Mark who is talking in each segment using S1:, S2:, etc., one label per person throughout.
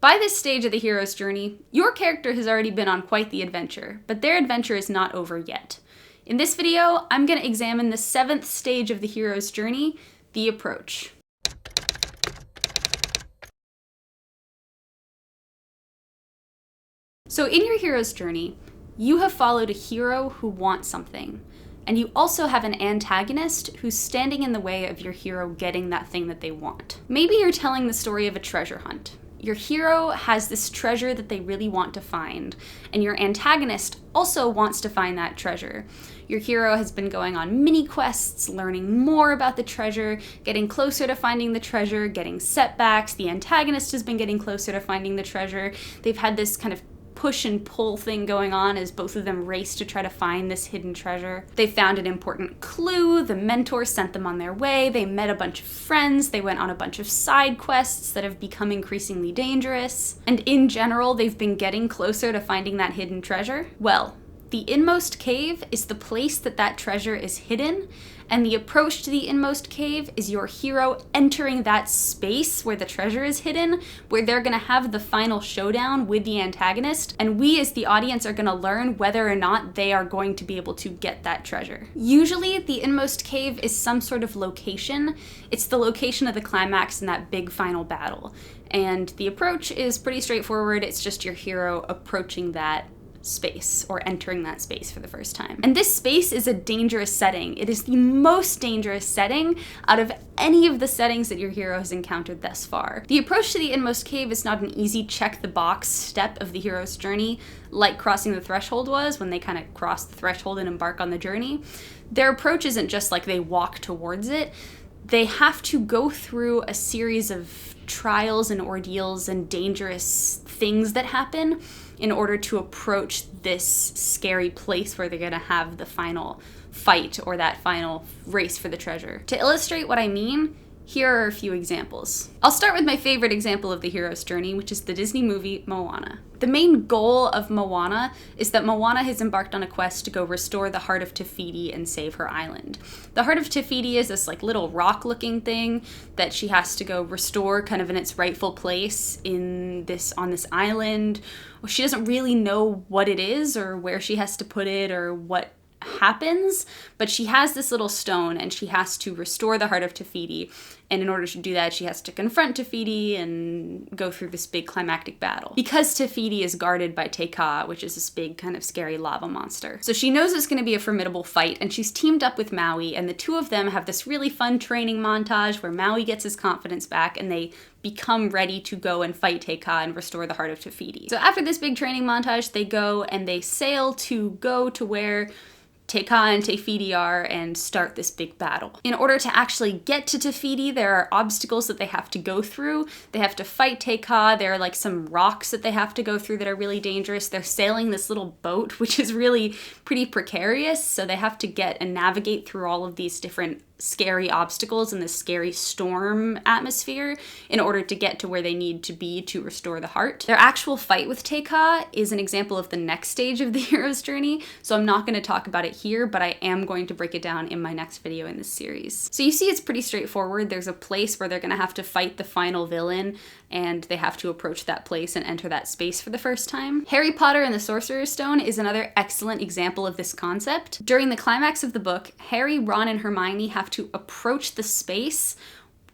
S1: By this stage of the hero's journey, your character has already been on quite the adventure, but their adventure is not over yet. In this video, I'm going to examine the 7th stage of the hero's journey, the approach. So in your hero's journey, you have followed a hero who wants something, and you also have an antagonist who's standing in the way of your hero getting that thing that they want. Maybe you're telling the story of a treasure hunt. Your hero has this treasure that they really want to find, and your antagonist also wants to find that treasure. Your hero has been going on mini quests, learning more about the treasure, getting closer to finding the treasure, getting setbacks. The antagonist has been getting closer to finding the treasure. They've had this kind of push and pull thing going on as both of them race to try to find this hidden treasure. They found an important clue, the mentor sent them on their way, they met a bunch of friends, they went on a bunch of side quests that have become increasingly dangerous, and in general, they've been getting closer to finding that hidden treasure. Well, the Inmost Cave is the place that treasure is hidden, and the approach to the Inmost Cave is your hero entering that space where the treasure is hidden, where they're gonna have the final showdown with the antagonist, and we as the audience are gonna learn whether or not they are going to be able to get that treasure. Usually, the Inmost Cave is some sort of location. It's the location of the climax in that big final battle. And the approach is pretty straightforward. It's just your hero approaching that space or entering that space for the first time. And this space is a dangerous setting. It is the most dangerous setting out of any of the settings that your hero has encountered thus far. The approach to the Inmost Cave is not an easy check the box step of the hero's journey like crossing the threshold was when they kind of cross the threshold and embark on the journey. Their approach isn't just like they walk towards it. They have to go through a series of trials and ordeals and dangerous things that happen in order to approach this scary place where they're gonna have the final fight or that final race for the treasure. To illustrate what I mean, here are a few examples. I'll start with my favorite example of the hero's journey, which is the Disney movie Moana. The main goal of Moana is that Moana has embarked on a quest to go restore the heart of Te Fiti and save her island. The heart of Te Fiti is this like little rock-looking thing that she has to go restore kind of in its rightful place on this island. She doesn't really know what it is or where she has to put it or what happens, but she has this little stone and she has to restore the heart of Te Fiti, and in order to do that she has to confront Te Fiti and go through this big climactic battle. Because Te Fiti is guarded by Te Kā, which is this big kind of scary lava monster. So she knows it's going to be a formidable fight, and she's teamed up with Maui, and the two of them have this really fun training montage where Maui gets his confidence back and they become ready to go and fight Te Kā and restore the heart of Te Fiti. So after this big training montage, they go and they sail to go to where Te Kā and Te Fiti are and start this big battle. In order to actually get to Te Fiti, there are obstacles that they have to go through. They have to fight Te Kā. There are like some rocks that they have to go through that are really dangerous. They're sailing this little boat, which is really pretty precarious. So they have to get and navigate through all of these different scary obstacles in this scary storm atmosphere in order to get to where they need to be to restore the heart. Their actual fight with Te Kā is an example of the next stage of the hero's journey, so I'm not going to talk about it here, but I am going to break it down in my next video in this series. So you see it's pretty straightforward. There's a place where they're going to have to fight the final villain, and they have to approach that place and enter that space for the first time. Harry Potter and the Sorcerer's Stone is another excellent example of this concept. During the climax of the book, Harry, Ron, and Hermione have to approach the space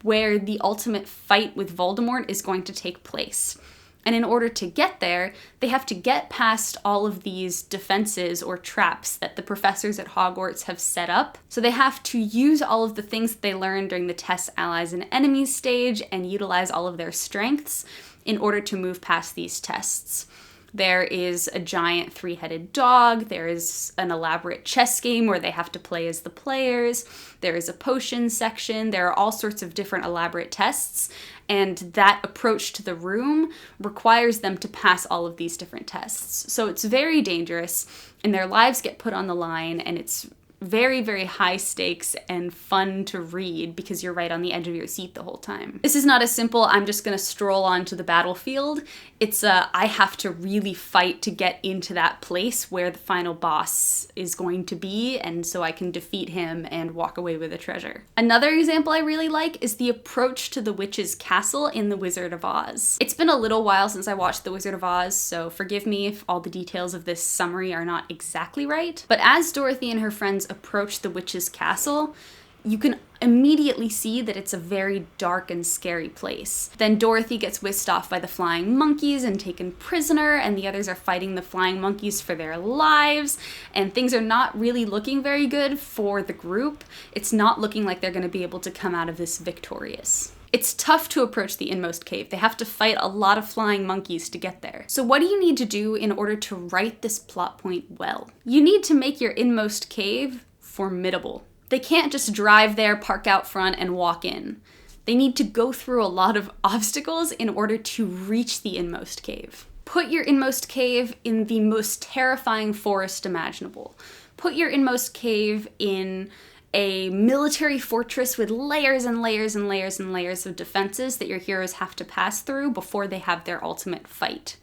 S1: where the ultimate fight with Voldemort is going to take place. And in order to get there, they have to get past all of these defenses or traps that the professors at Hogwarts have set up. So they have to use all of the things that they learned during the Test Allies and Enemies stage and utilize all of their strengths in order to move past these tests. There is a giant three-headed dog. There is an elaborate chess game where they have to play as the players. There is a potion section. There are all sorts of different elaborate tests, and that approach to the room requires them to pass all of these different tests. So it's very dangerous, and their lives get put on the line, and it's very, very high stakes and fun to read because you're right on the edge of your seat the whole time. This is not as simple, I'm just gonna stroll onto the battlefield. It's I have to really fight to get into that place where the final boss is going to be, and so I can defeat him and walk away with a treasure. Another example I really like is the approach to the witch's castle in The Wizard of Oz. It's been a little while since I watched The Wizard of Oz, so forgive me if all the details of this summary are not exactly right. But as Dorothy and her friends approach the witch's castle, you can immediately see that it's a very dark and scary place. Then Dorothy gets whisked off by the flying monkeys and taken prisoner, and the others are fighting the flying monkeys for their lives, and things are not really looking very good for the group. It's not looking like they're going to be able to come out of this victorious. It's tough to approach the Inmost Cave. They have to fight a lot of flying monkeys to get there. So what do you need to do in order to write this plot point well? You need to make your Inmost Cave formidable. They can't just drive there, park out front, and walk in. They need to go through a lot of obstacles in order to reach the Inmost Cave. Put your Inmost Cave in the most terrifying forest imaginable. Put your Inmost Cave in a military fortress with layers and layers and layers and layers of defenses that your heroes have to pass through before they have their ultimate fight.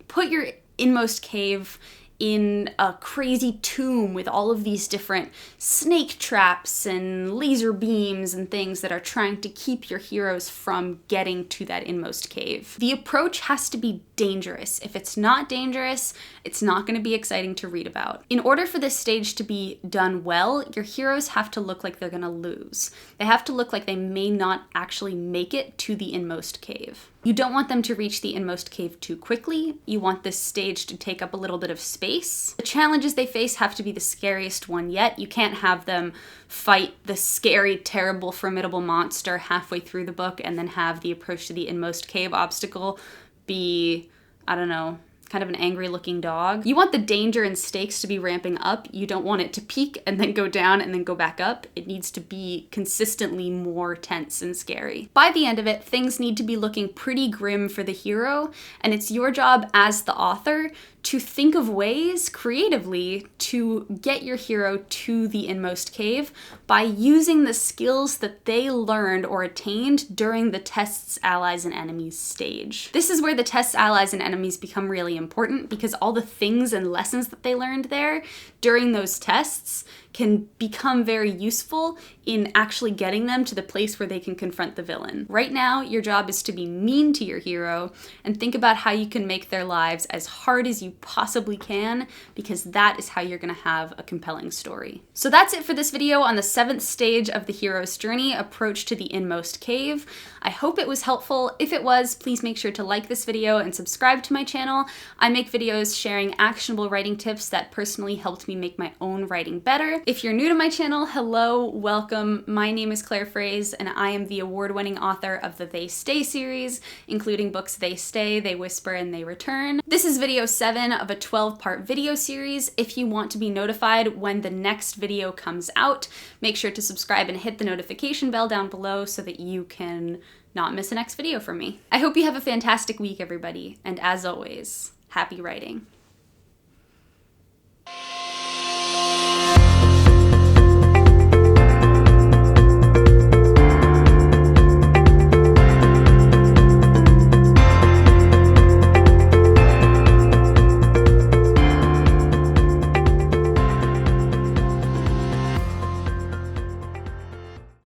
S1: Put your Inmost Cave in a crazy tomb with all of these different snake traps and laser beams and things that are trying to keep your heroes from getting to that Inmost Cave. The approach has to be dangerous. If it's not dangerous, it's not going to be exciting to read about. In order for this stage to be done well, your heroes have to look like they're going to lose. They have to look like they may not actually make it to the Inmost Cave. You don't want them to reach the Inmost Cave too quickly. You want this stage to take up a little bit of space. The challenges they face have to be the scariest one yet. You can't have them fight the scary, terrible, formidable monster halfway through the book and then have the approach to the Inmost Cave obstacle be, I don't know, kind of an angry looking dog. You want the danger and stakes to be ramping up. You don't want it to peak and then go down and then go back up. It needs to be consistently more tense and scary. By the end of it, things need to be looking pretty grim for the hero, and it's your job as the author to think of ways creatively to get your hero to the Inmost Cave by using the skills that they learned or attained during the tests, allies, and enemies stage. This is where the tests, allies, and enemies become really important because all the things and lessons that they learned there during those tests can become very useful in actually getting them to the place where they can confront the villain. Right now, your job is to be mean to your hero and think about how you can make their lives as hard as you possibly can, because that is how you're gonna have a compelling story. So that's it for this video on the 7th stage of the hero's journey, approach to the Inmost Cave. I hope it was helpful. If it was, please make sure to like this video and subscribe to my channel. I make videos sharing actionable writing tips that personally helped me make my own writing better. If you're new to my channel, hello, welcome. My name is Claire Fraze, and I am the award-winning author of the They Stay series, including books They Stay, They Whisper, and They Return. This is video 7 of a 12-part video series. If you want to be notified when the next video comes out, make sure to subscribe and hit the notification bell down below so that you can not miss the next video from me. I hope you have a fantastic week, everybody, and as always, happy writing.